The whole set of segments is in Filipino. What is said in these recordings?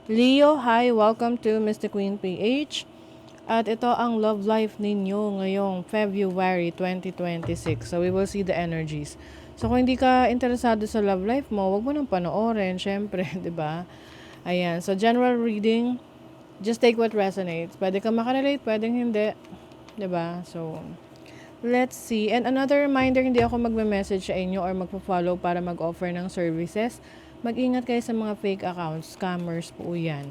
Leo, hi! Welcome to Mr. Queen PH. At ito ang love life ninyo ngayong February 2026. So, we will see the energies. So, kung hindi ka interesado sa love life mo, wag mo nang panoorin, syempre, di ba? Ayan. So, general reading, just take what resonates. Pwede ka makarelate, pwedeng hindi. Di ba? So, let's see. And another reminder, hindi ako magme-message sa inyo or magpo-follow para mag-offer ng services. Mag-ingat kayo sa mga fake accounts. Scammers po yan.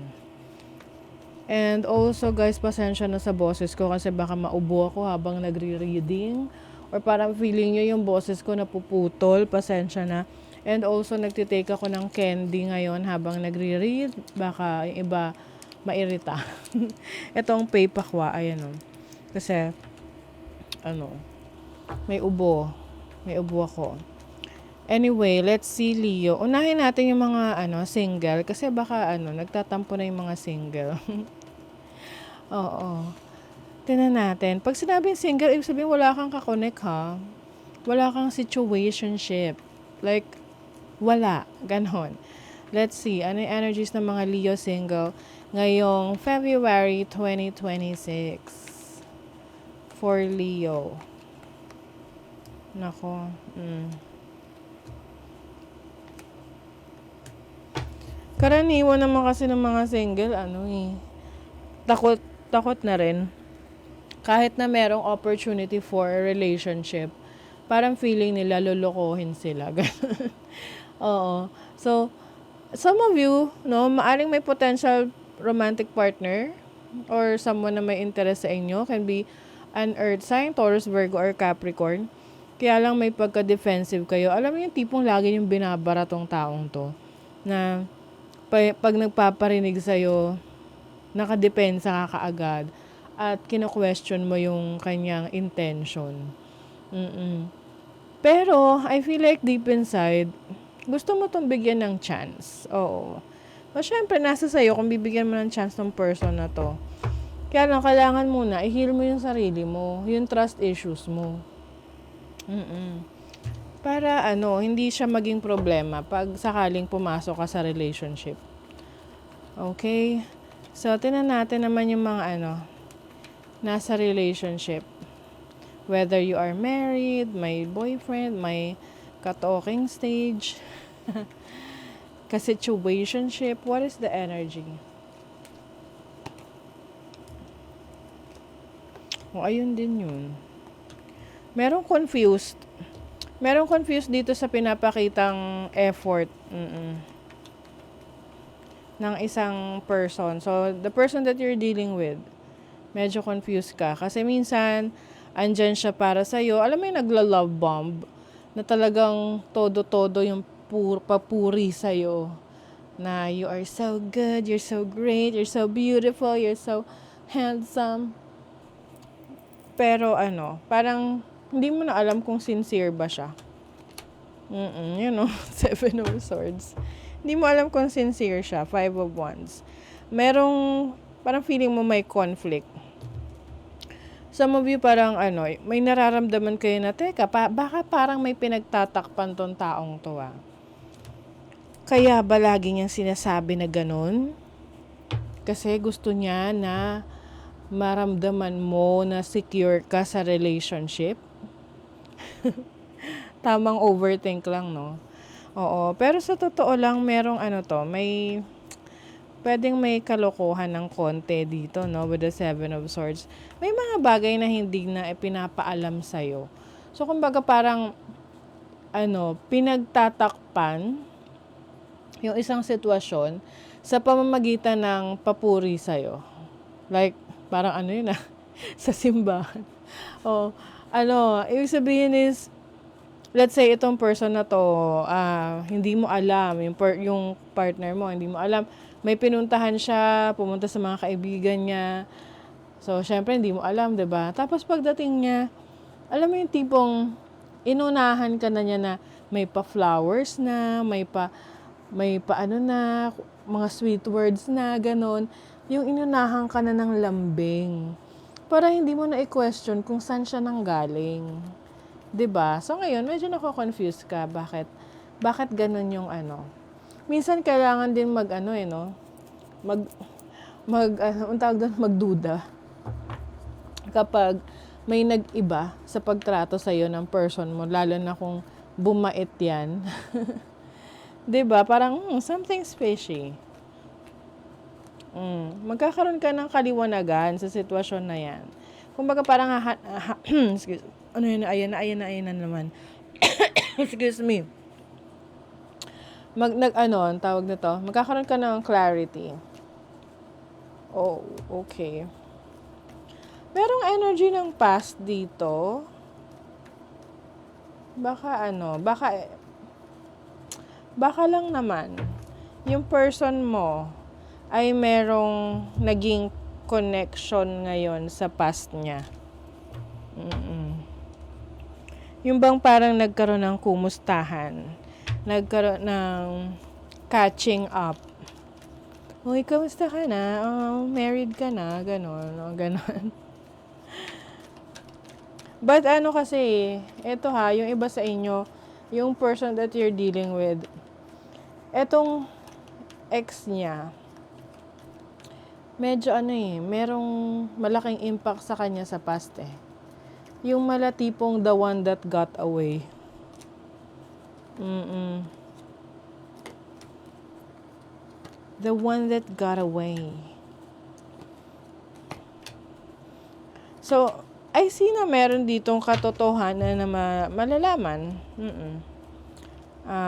And also guys, pasensya na sa boses ko kasi baka maubo ako habang nagre-reading. Or parang feeling nyo yung boses ko napuputol. Pasensya na. And also nagtitake ako ng candy ngayon habang nagre-read. Baka yung iba mairita. Itong Paypakwa, ayan o. Kasi, may ubo. May ubo ako. Anyway, let's see Leo. Unahin natin yung mga single kasi baka nagtatampo na yung mga single. Oo. Tingnan natin. Pag sinabing single, ibig sabihin wala kang kakonek ha. Wala kang situationship. Like wala, ganon. Let's see ano yung energies ng mga Leo single ngayong February 2026 for Leo. Nako. Karaniwan naman kasi ng mga single, takot na rin. Kahit na merong opportunity for a relationship, parang feeling nila lolokohin sila. Oo. So, some of you, maaring may potential romantic partner or someone na may interest sa inyo. Can be an earth sign, Taurus, Virgo, or Capricorn. Kaya lang may pagka-defensive kayo. Alam mo yung tipong lagi yung binabara tong taong to. Na pag nagpaparinig sa'yo, nakadepensa ka kaagad at kino-question mo yung kanyang intention. Pero, I feel like deep inside, gusto mo tong bigyan ng chance. Oo. So, syempre, nasa sa'yo kung bibigyan mo ng chance ng person na to. Kaya lang, kailangan muna, i-heal mo yung sarili mo, yung trust issues mo. Para hindi siya maging problema pag sakaling pumasok ka sa relationship. Okay? So, tinan natin naman yung mga nasa relationship. Whether you are married, may boyfriend, may ka-talking stage, ka-situationship, what is the energy? Ayun din yun. Merong confused. Merong confused dito sa pinapakitang effort ng isang person. So, the person that you're dealing with, medyo confused ka. Kasi minsan, andyan siya para sa'yo. Alam mo yung nagla-love bomb na talagang todo-todo yung papuri sa'yo. Na you are so good, you're so great, you're so beautiful, you're so handsome. Pero parang hindi mo na alam kung sincere ba siya. Seven of Swords. Hindi mo alam kung sincere siya. Five of Wands. Merong, parang feeling mo may conflict. Some of you parang may nararamdaman kayo na, teka, baka parang may pinagtatakpan tong taong to Kaya ba lagi niyang sinasabi na ganun? Kasi gusto niya na maramdaman mo na secure ka sa relationship. Tamang overthink lang, no? Oo. Pero sa totoo lang, merong pwedeng may kalokohan ng konti dito, no? With the Seven of Swords. May mga bagay na hindi na ipinapaalam sa'yo. So, kumbaga parang, pinagtatakpan yung isang sitwasyon sa pamamagitan ng papuri sa'yo. Like, parang sa simbahan. Ibig sabihin is, let's say, itong person na to, hindi mo alam, yung partner mo, hindi mo alam, may pinuntahan siya, pumunta sa mga kaibigan niya. So, syempre, hindi mo alam, 'di ba? Tapos, pagdating niya, alam mo yung tipong, inunahan ka na niya na may pa-flowers na, may pa mga sweet words na, ganon. Yung inunahan ka na ng lambing. Para hindi mo na i-question kung saan siya nanggaling. 'Di ba? So ngayon, medyo nako-confuse ka. Bakit ganun yung Minsan kailangan din ang tawag doon, magduda kapag may nag-iba sa pagtrato sa'yo ng person mo, lalo na kung bumait yan. 'Di ba? Parang something fishy. Magkakaroon ka ng kaliwanagan sa sitwasyon na yan. Kumbaga parang excuse, ano yun, ayan na naman. Excuse me. Ang tawag nito, magkakaroon ka ng clarity. Oh, okay. Merong energy ng past dito. Baka lang naman, yung person mo ay merong naging connection ngayon sa past niya. Yung bang parang nagkaroon ng kumustahan, nagkaroon ng catching up. Uy, kamusta ka na? Married ka na? Ganon. But kasi, eto yung iba sa inyo, yung person that you're dealing with, etong ex niya, medyo merong malaking impact sa kanya sa past Yung malatipong the one that got away. The one that got away. So, I see na meron ditong katotohanan na malalaman.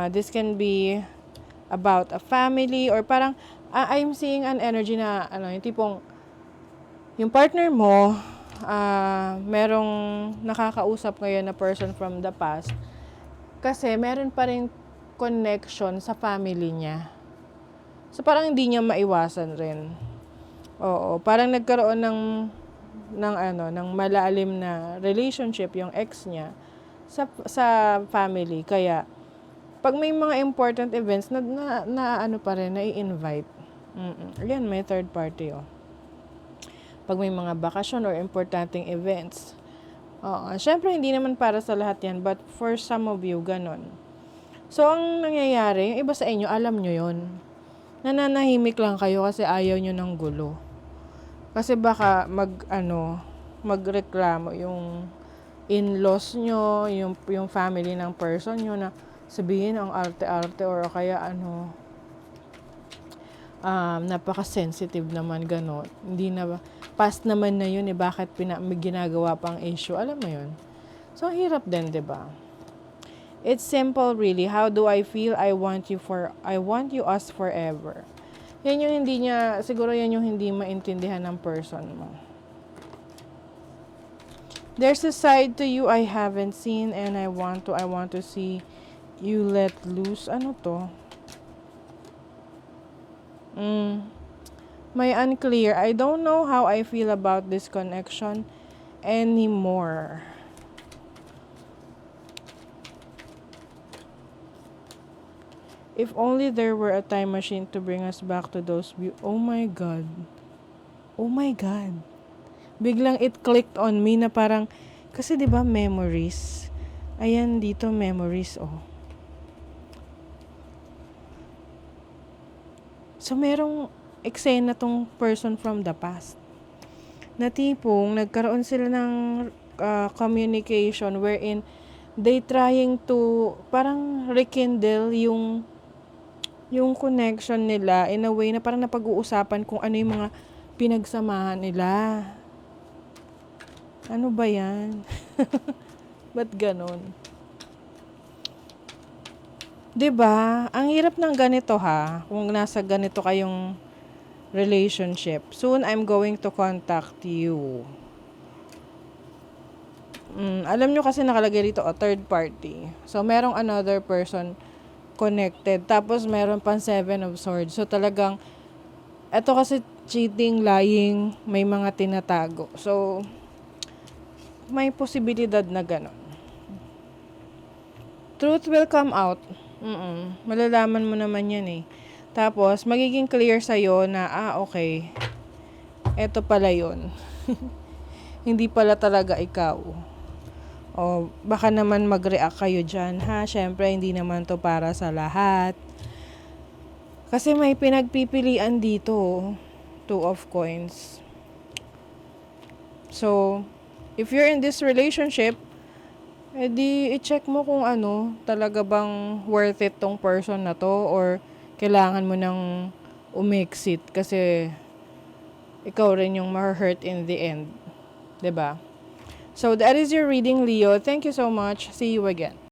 This can be about a family or parang I'm seeing an energy na yung tipong yung partner mo merong nakakausap ngayon na person from the past kasi meron pa rin connection sa family niya. So parang hindi niya maiwasan rin. Oo, parang nagkaroon ng malalim na relationship yung ex niya sa family. Kaya pag may mga important events na pa rin na-i-invite. Again, may third party Pag may mga bakasyon or importanteng events. Syempre hindi naman para sa lahat yan, but for some of you ganon. So ang nangyayari, yung iba sa inyo alam nyo yon. Nananahimik lang kayo kasi ayaw nyo ng gulo. Kasi baka magreklamo yung in-laws nyo, yung family ng person nyo na sabihin ang arte-arte or kaya napaka-sensitive naman gano'n. Hindi na past naman na yun bakit may ginagawa pang issue, alam mo yun. So hirap din, 'di ba? It's simple really. How do I feel? I want you us forever. Yan yung siguro yan yung hindi maintindihan ng person mo. There's a side to you I haven't seen and I want to see you let loose. Ano to? May unclear. I don't know how I feel about this connection anymore. If only there were a time machine to bring us back to those oh my God. Biglang it clicked on me na parang, kasi 'di ba memories? Ayan dito memories So merong eksena tong person from the past. Na tipong nagkaroon sila ng communication wherein they trying to parang rekindle yung connection nila in a way na parang napag-uusapan kung ano yung mga pinagsamahan nila. Ano ba yan? Ba't ganon? 'Di ba? Ang hirap ng ganito kung nasa ganito kayong relationship. Soon I'm going to contact you. Alam nyo kasi nakalagay dito third party. So merong another person connected. Tapos meron pang 7 of swords. So talagang eto kasi cheating, lying, may mga tinatago. So may posibilidad na gano'n. Truth will come out. Malalaman mo naman yan Tapos, magiging clear sa'yo na, okay, eto pala yun. Hindi pala talaga ikaw. O, baka naman mag-react kayo dyan, Siyempre, hindi naman to para sa lahat. Kasi may pinagpipilian dito. Two of coins. So, if you're in this relationship, edi i-check mo kung ano, talaga bang worth it tong person na to or kailangan mo nang umexit kasi ikaw rin yung ma-hurt in the end. 'Di ba? So, that is your reading, Leo. Thank you so much. See you again.